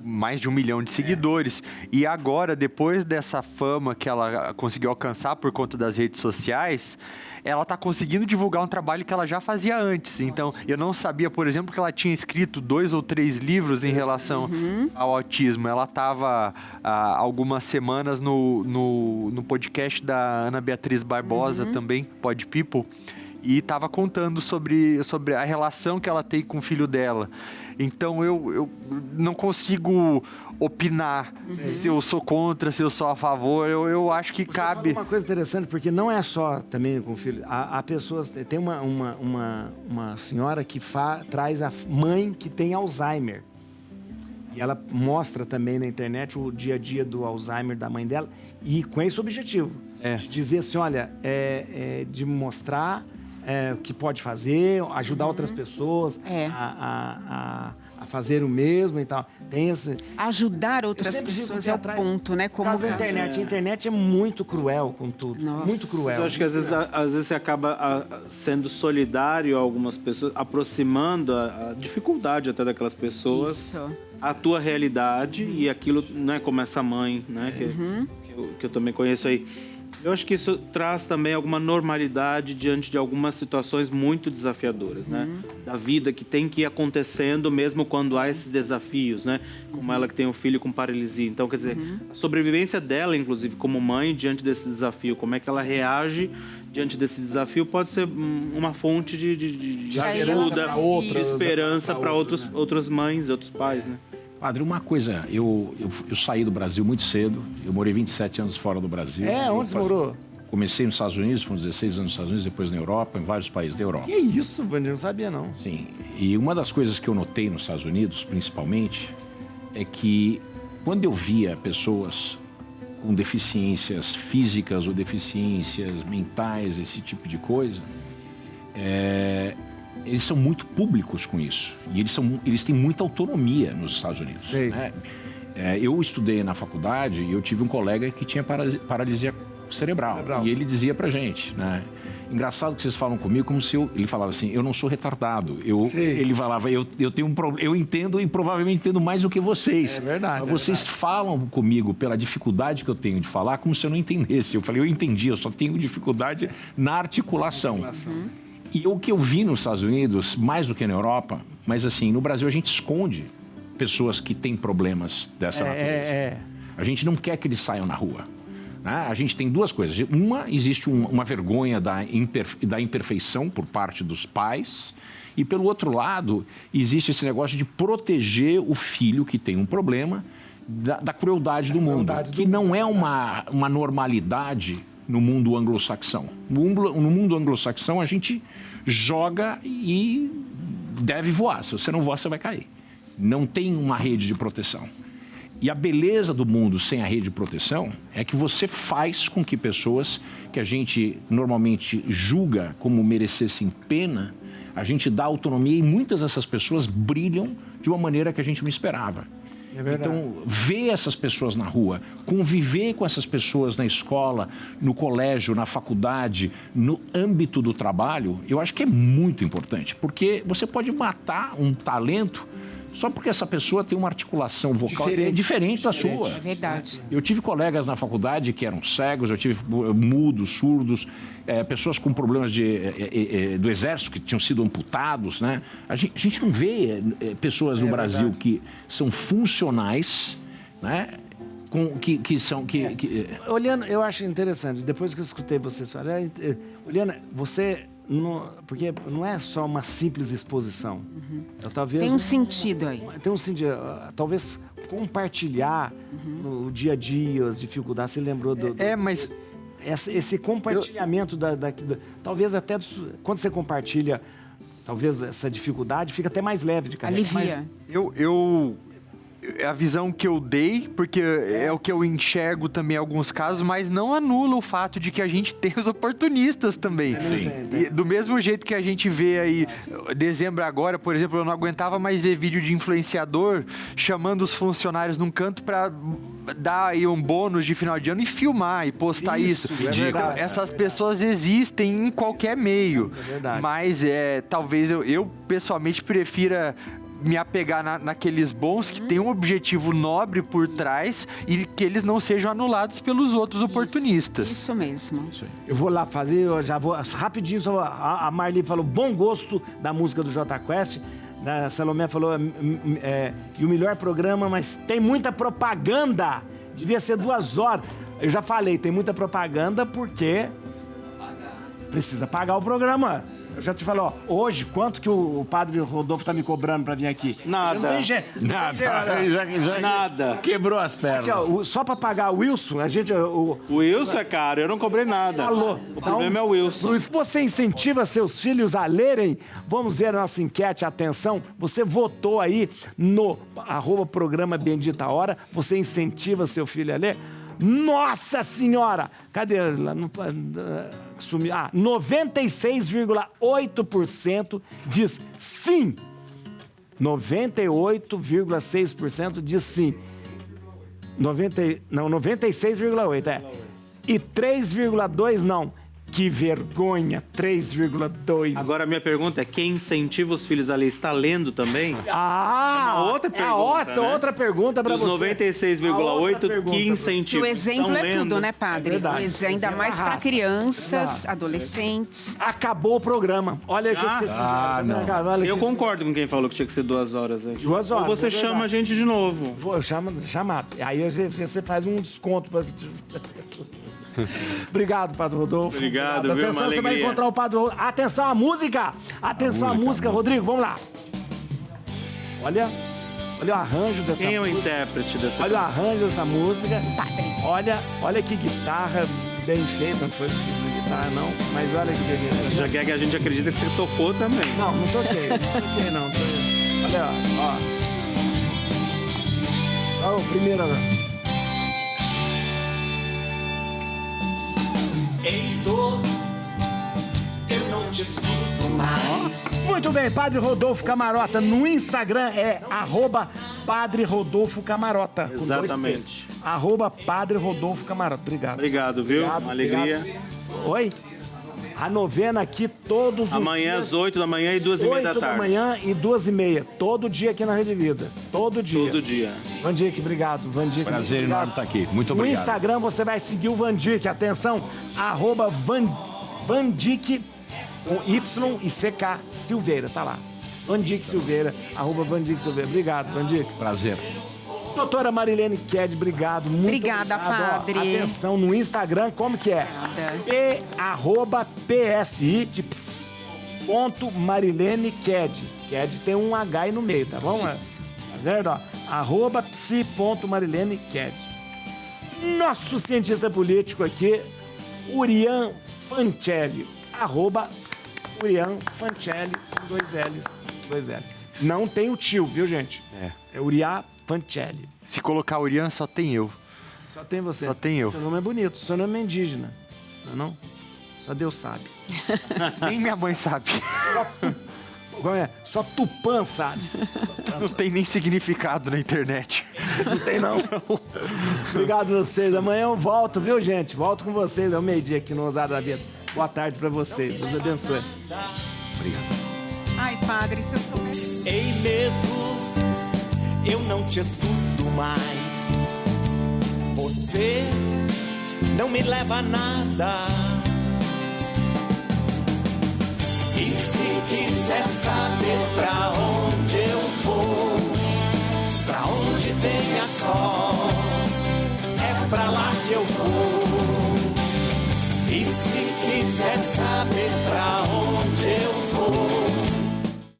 mais de 1 milhão de seguidores. E agora, depois dessa fama que ela conseguiu alcançar por conta das redes sociais, ela está conseguindo divulgar um trabalho que ela já fazia antes. Então, eu não sabia, por exemplo, que ela tinha escrito 2 ou 3 livros em relação ao autismo. Ela estava há algumas semanas no podcast da Ana Beatriz Barbosa, também, Pod People, e estava contando sobre a relação que ela tem com o filho dela. Então, eu não consigo opinar se eu sou contra, se eu sou a favor. Eu acho que cabe... Uma coisa interessante, porque não é só também com o filho. Há pessoas... Tem uma senhora que traz a mãe que tem Alzheimer. E ela mostra também na internet o dia a dia do Alzheimer da mãe dela. E com esse objetivo. De dizer assim, olha, de mostrar o que pode fazer, ajudar outras pessoas a fazer o mesmo e tal. Tem esse... Ajudar outras pessoas é o ponto, né? Por causa da internet. A internet é muito cruel com tudo. Nossa. Muito cruel. Eu acho que às vezes você acaba sendo solidário a algumas pessoas, aproximando a dificuldade até daquelas pessoas, a tua realidade e aquilo, né, como essa mãe, né, que eu também conheço aí. Eu acho que isso traz também alguma normalidade diante de algumas situações muito desafiadoras, né? Da vida que tem que ir acontecendo mesmo quando há esses desafios, né? Como ela que tem um filho com paralisia. Então, quer dizer, a sobrevivência dela, inclusive, como mãe, diante desse desafio, como é que ela reage diante desse desafio, pode ser uma fonte de ajuda, de esperança para outras mães e outros pais, né? Padre, uma coisa, eu saí do Brasil muito cedo, eu morei 27 anos fora do Brasil. Onde você morou? Comecei nos Estados Unidos, com 16 anos nos Estados Unidos, depois na Europa, em vários países da Europa. Que isso, Vandir? Não sabia, não. Sim, e uma das coisas que eu notei nos Estados Unidos, principalmente, é que quando eu via pessoas com deficiências físicas ou deficiências mentais, esse tipo de coisa, eles são muito públicos com isso. E eles têm muita autonomia nos Estados Unidos. Sei. Né? Eu estudei na faculdade e eu tive um colega que tinha paralisia cerebral. E ele dizia pra gente, né? Engraçado que vocês falam comigo como se ele falava assim, eu não sou retardado. Ele falava, eu tenho um problema, eu entendo e provavelmente entendo mais do que vocês. É verdade. Mas vocês falam comigo pela dificuldade que eu tenho de falar como se eu não entendesse. Eu falei, eu entendi, eu só tenho dificuldade na articulação. E o que eu vi nos Estados Unidos, mais do que na Europa, mas assim, no Brasil a gente esconde pessoas que têm problemas dessa natureza. A gente não quer que eles saiam na rua. Né? A gente tem duas coisas. Uma, existe uma vergonha da imperfeição por parte dos pais. E pelo outro lado, existe esse negócio de proteger o filho que tem um problema da crueldade do mundo. Que não é uma normalidade no mundo anglo-saxão. No mundo anglo-saxão, a gente joga e deve voar. Se você não voar, você vai cair. Não tem uma rede de proteção. E a beleza do mundo sem a rede de proteção é que você faz com que pessoas que a gente normalmente julga como merecessem pena, a gente dá autonomia e muitas dessas pessoas brilham de uma maneira que a gente não esperava. Então, ver essas pessoas na rua, conviver com essas pessoas na escola, no colégio, na faculdade, no âmbito do trabalho, eu acho que é muito importante, porque você pode matar um talento só porque essa pessoa tem uma articulação vocal diferente da sua. É verdade. Eu tive colegas na faculdade que eram cegos, eu tive mudos, surdos, pessoas com problemas do exército que tinham sido amputados, né? A gente não vê pessoas no Brasil que são funcionais, né? Olhando, eu acho interessante, depois que eu escutei vocês falarem, Oliana, você... porque não é só uma simples exposição. Talvez tem um sentido aí. Tem um sentido. Talvez compartilhar no dia a dia as dificuldades. Você lembrou mas... Esse compartilhamento talvez até quando você compartilha, talvez essa dificuldade fica até mais leve de carregar. Alivia. A visão que eu dei, porque é o que eu enxergo também em alguns casos, mas não anula o fato de que a gente tem os oportunistas também. E do mesmo jeito que a gente vê aí, dezembro agora, por exemplo, eu não aguentava mais ver vídeo de influenciador chamando os funcionários num canto para dar aí um bônus de final de ano e filmar e postar isso. Então, essas pessoas existem em qualquer meio. Mas talvez eu pessoalmente prefira me apegar naqueles bons que têm um objetivo nobre por trás e que eles não sejam anulados pelos outros oportunistas. Isso mesmo. Eu vou lá fazer, eu já vou rapidinho, só a Marli falou bom gosto da música do Jota Quest, a Salomé falou e o melhor programa, mas tem muita propaganda, devia ser 2 horas. Eu já falei, tem muita propaganda porque precisa pagar o programa. Eu já te falei, ó, hoje, quanto que o padre Rodolfo tá me cobrando pra vir aqui? Nada. Não tem jeito. Nada. Já Nada. quebrou as pernas. Aqui, ó, só pra pagar o Wilson, a gente... O Wilson é caro, eu não cobrei nada. Falou. O problema é o Wilson. Luiz, você incentiva seus filhos a lerem? Vamos ver a nossa enquete, atenção. Você votou aí no @programa Bendita Hora. Você incentiva seu filho a ler? Nossa Senhora! Cadê? Lá no, sumiu. 96,8% diz sim. 98,6% diz sim. 96,8%, é. E 3,2% não. Que vergonha, 3,2%. Agora a minha pergunta é, quem incentiva os filhos a ler está lendo também? Ah! É uma outra pergunta, né? outra pergunta pra Dos você. 96,8% que incentivam. O exemplo estão é lendo. tudo, né, padre? É verdade. Ainda Exemplo mais para arrasta. crianças, Exato. adolescentes. Acabou o programa. Olha o que vocês fizeram. não. Olha Eu que- concordo com quem falou que tinha que ser 2 horas. Aí. 2 horas, Ou você é chama verdade. a gente de novo. Vou chamar. Aí você faz um desconto. Obrigado, Padre Rodolfo. Obrigado, viu? Atenção, Uma você vai alegria. encontrar o Padre Rodolfo. Atenção à música! Atenção à música, Rodrigo, vamos lá. Olha o arranjo dessa Quem é o música. intérprete dessa Olha o arranjo dessa música. Olha que guitarra bem feita. Não foi de guitarra, não. Mas olha que beleza. Já quer que a gente acredita que você tocou também. Não toquei. Não toquei, não. Olha, ó. Ó, o primeiro agora. Ei, dor, eu não te escuto mais. Muito bem, Padre Rodolfo Camarota. No Instagram é @Padre Rodolfo Camarota. com 2 Exatamente. T's. @Padre Rodolfo Camarota. Obrigado. Obrigado, viu? Obrigado, Uma alegria. obrigado. Oi? A novena aqui todos os Amanhã dias. às 8 da manhã e 2h30 da 8 da tarde. manhã e 2h30. Todo dia aqui na Rede Vida. Todo dia. Todo dia. Vandique, obrigado. Vandique, Prazer obrigado. enorme estar aqui. Muito No obrigado. Instagram você vai seguir o Vandique. Atenção, @Vandique com Y e CK Silveira. Tá lá. Vandique Silveira, @Vandique Silveira. Obrigado, Vandique. Prazer. Doutora Marilene Ked, obrigado. Muito Obrigada, obrigado. Ó, padre. atenção no Instagram, como que é? @PSI de ps, ponto Marilene Ked. Ked tem um H aí no meio, tá bom? Tá vendo? Ó, @psi.Marilene Ked. Nosso cientista político aqui, Urian Fancelli. @Urian Fancelli com 2 L's. Não tem o tio, viu, gente? É Urian Fancelli. Se colocar Urian, só tem eu. Só tem você. Só tem eu. Seu nome é bonito, seu nome é indígena. Não? Só Deus sabe. Nem minha mãe sabe. Como é? Só Tupã sabe. Não tem nem significado na internet. Não tem, não. Obrigado a vocês. Amanhã eu volto, viu, gente? Volto com vocês ao meio-dia aqui no Ousado da Vida. Boa tarde pra vocês. Deus abençoe. Ai, padre, se eu soubesse... Ei, medo, eu não te escuto mais. Você não me leva a nada. E se quiser saber pra